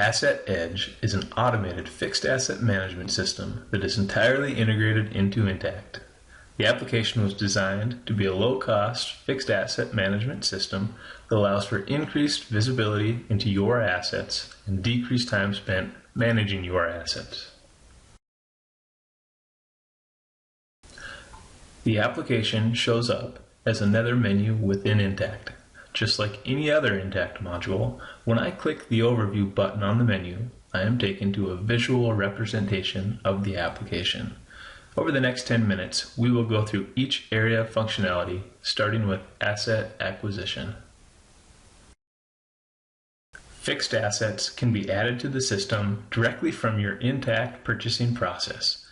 AssetEdge is an automated fixed asset management system that is entirely integrated into Intacct. The application was designed to be a low-cost fixed asset management system that allows for increased visibility into your assets and decreased time spent managing your assets. The application shows up as another menu within Intacct. Just like any other Intacct module, when I click the Overview button on the menu, I am taken to a visual representation of the application. Over the next 10 minutes, we will go through each area of functionality, starting with asset acquisition. Fixed assets can be added to the system directly from your Intacct purchasing process.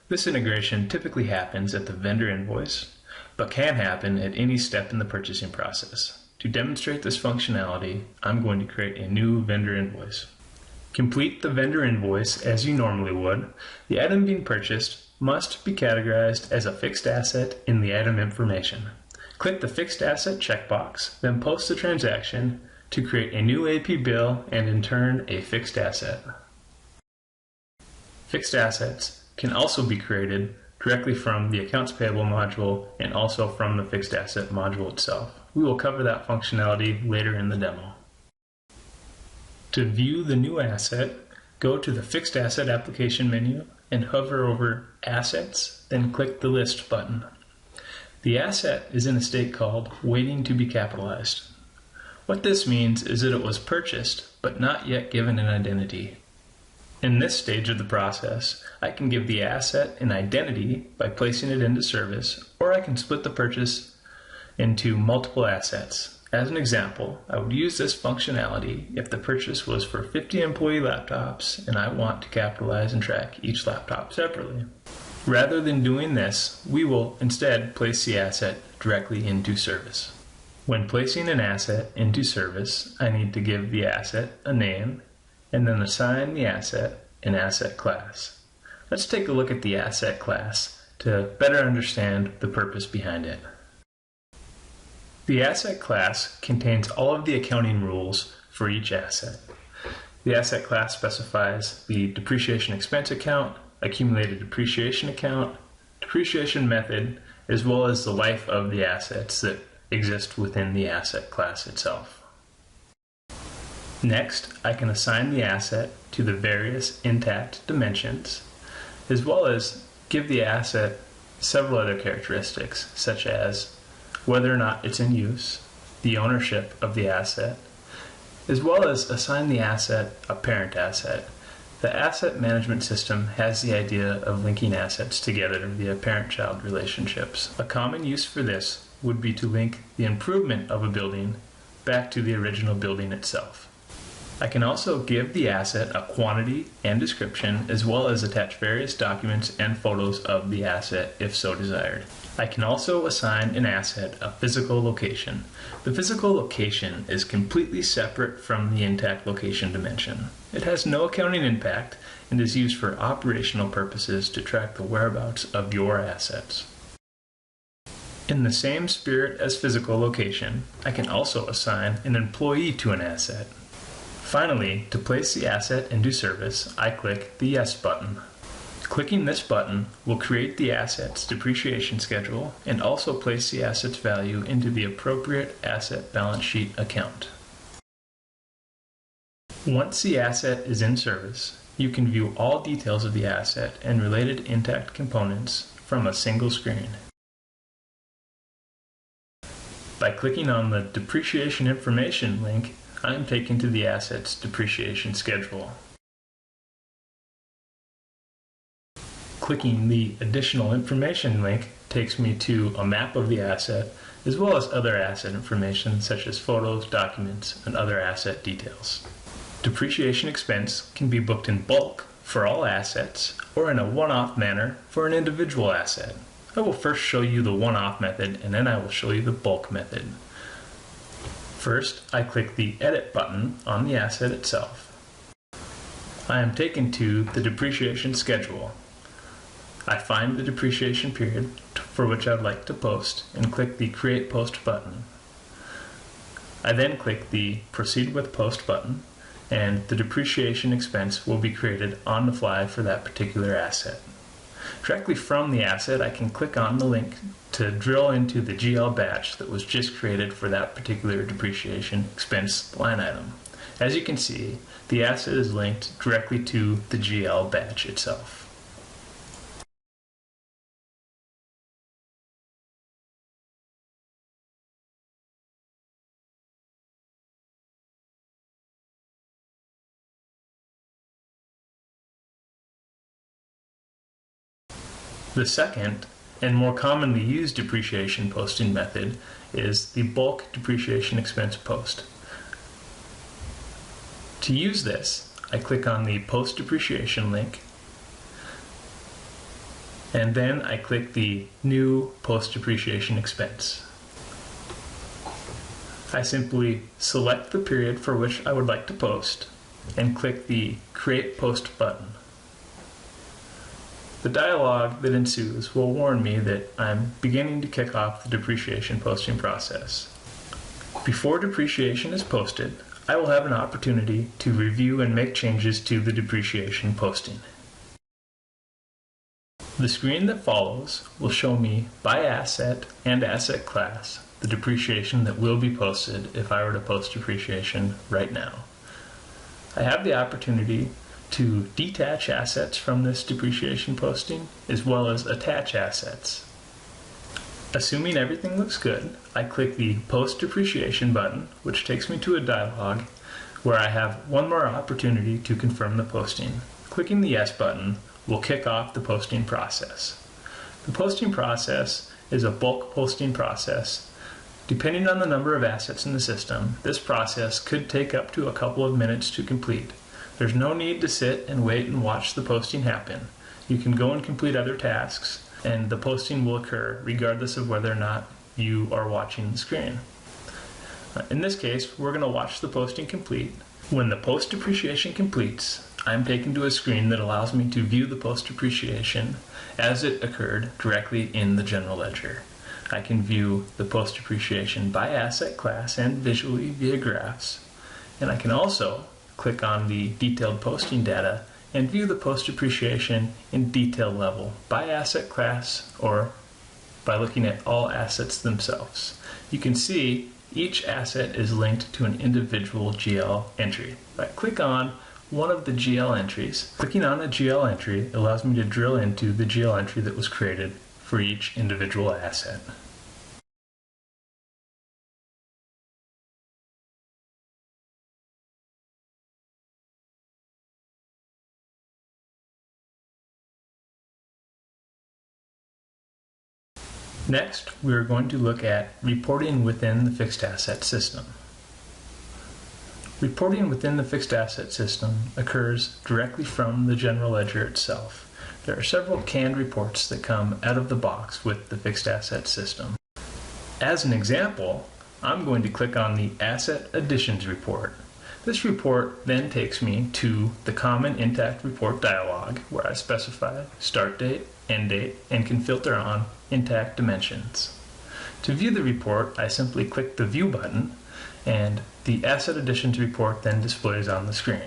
This integration typically happens at the vendor invoice, but can happen at any step in the purchasing process. To demonstrate this functionality, I'm going to create a new vendor invoice. Complete the vendor invoice as you normally would. The item being purchased must be categorized as a fixed asset in the item information. Click the fixed asset checkbox, then post the transaction to create a new AP bill and in turn a fixed asset. Fixed assets can also be created directly from the accounts payable module and also from the fixed asset module itself. We will cover that functionality later in the demo. To view the new asset, go to the Fixed Asset Application menu and hover over Assets, then click the List button. The asset is in a state called Waiting to be Capitalized. What this means is that it was purchased but not yet given an identity. In this stage of the process, I can give the asset an identity by placing it into service, or I can split the purchase into multiple assets. As an example, I would use this functionality if the purchase was for 50 employee laptops and I want to capitalize and track each laptop separately. Rather than doing this, we will instead place the asset directly into service. When placing an asset into service, I need to give the asset a name and then assign the asset an asset class. Let's take a look at the asset class to better understand the purpose behind it. The asset class contains all of the accounting rules for each asset. The asset class specifies the depreciation expense account, accumulated depreciation account, depreciation method, as well as the life of the assets that exist within the asset class itself. Next, I can assign the asset to the various Intacct dimensions, as well as give the asset several other characteristics, such as whether or not it's in use, the ownership of the asset, as well as assign the asset a parent asset. The asset management system has the idea of linking assets together via parent-child relationships. A common use for this would be to link the improvement of a building back to the original building itself. I can also give the asset a quantity and description, as well as attach various documents and photos of the asset if so desired. I can also assign an asset a physical location. The physical location is completely separate from the Intacct location dimension. It has no accounting impact and is used for operational purposes to track the whereabouts of your assets. In the same spirit as physical location, I can also assign an employee to an asset. Finally, to place the asset into service, I click the Yes button. Clicking this button will create the asset's depreciation schedule and also place the asset's value into the appropriate asset balance sheet account. Once the asset is in service, you can view all details of the asset and related Intacct components from a single screen. By clicking on the Depreciation Information link, I am taken to the asset's depreciation schedule. Clicking the Additional Information link takes me to a map of the asset, as well as other asset information such as photos, documents, and other asset details. Depreciation expense can be booked in bulk for all assets or in a one-off manner for an individual asset. I will first show you the one-off method and then I will show you the bulk method. First, I click the Edit button on the asset itself. I am taken to the depreciation schedule. I find the depreciation period for which I would like to post and click the Create Post button. I then click the Proceed with Post button and the depreciation expense will be created on the fly for that particular asset. Directly from the asset, I can click on the link to drill into the GL batch that was just created for that particular depreciation expense line item. As you can see, the asset is linked directly to the GL batch itself. The second, and more commonly used depreciation posting method is the bulk depreciation expense post. To use this, I click on the post depreciation link, and then I click the new post depreciation expense. I simply select the period for which I would like to post and click the Create Post button. The dialog that ensues will warn me that I'm beginning to kick off the depreciation posting process. Before depreciation is posted, I will have an opportunity to review and make changes to the depreciation posting. The screen that follows will show me by asset and asset class the depreciation that will be posted if I were to post depreciation right now. I have the opportunity to detach assets from this depreciation posting as well as attach assets. Assuming everything looks good, I click the Post Depreciation button, which takes me to a dialog where I have one more opportunity to confirm the posting. Clicking the Yes button will kick off the posting process. The posting process is a bulk posting process. Depending on the number of assets in the system, this process could take up to a couple of minutes to complete. There's no need to sit and wait and watch the posting happen. You can go and complete other tasks, and the posting will occur regardless of whether or not you are watching the screen. In this case, we're going to watch the posting complete. When the post depreciation completes, I'm taken to a screen that allows me to view the post depreciation as it occurred directly in the general ledger. I can view the post depreciation by asset class and visually via graphs, and I can also click on the detailed posting data and view the post depreciation in detail level by asset class or by looking at all assets themselves. You can see each asset is linked to an individual GL entry. If I click on one of the GL entries, clicking on a GL entry allows me to drill into the GL entry that was created for each individual asset. Next, we are going to look at reporting within the fixed asset system. Reporting within the fixed asset system occurs directly from the general ledger itself. There are several canned reports that come out of the box with the fixed asset system. As an example, I'm going to click on the Asset Additions report. This report then takes me to the Common Intacct report dialog where I specify start date, end date, and can filter on Intacct dimensions. To view the report, I simply click the View button, and the Asset Additions report then displays on the screen.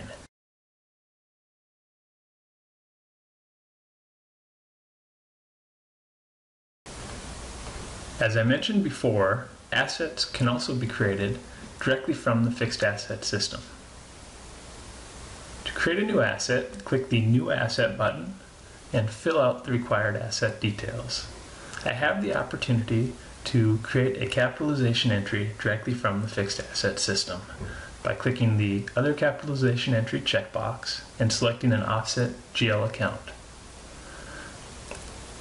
As I mentioned before, assets can also be created directly from the fixed asset system. To create a new asset, click the New Asset button and fill out the required asset details. I have the opportunity to create a capitalization entry directly from the fixed asset system by clicking the Other Capitalization Entry checkbox and selecting an offset GL account.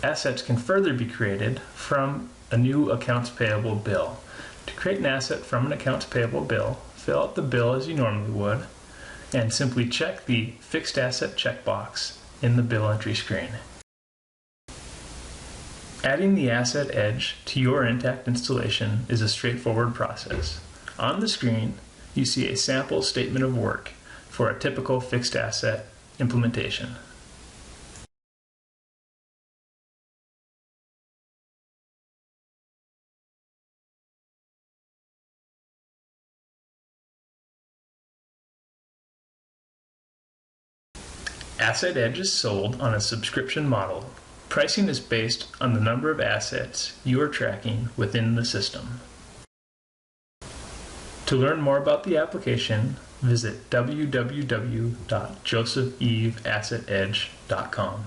Assets can further be created from a new accounts payable bill. To create an asset from an accounts payable bill, fill out the bill as you normally would and simply check the fixed asset checkbox in the bill entry screen. Adding the AssetEdge to your Intacct installation is a straightforward process. On the screen, you see a sample statement of work for a typical fixed asset implementation. AssetEdge is sold on a subscription model. Pricing is based on the number of assets you are tracking within the system. To learn more about the application, visit www.josephevassetedge.com.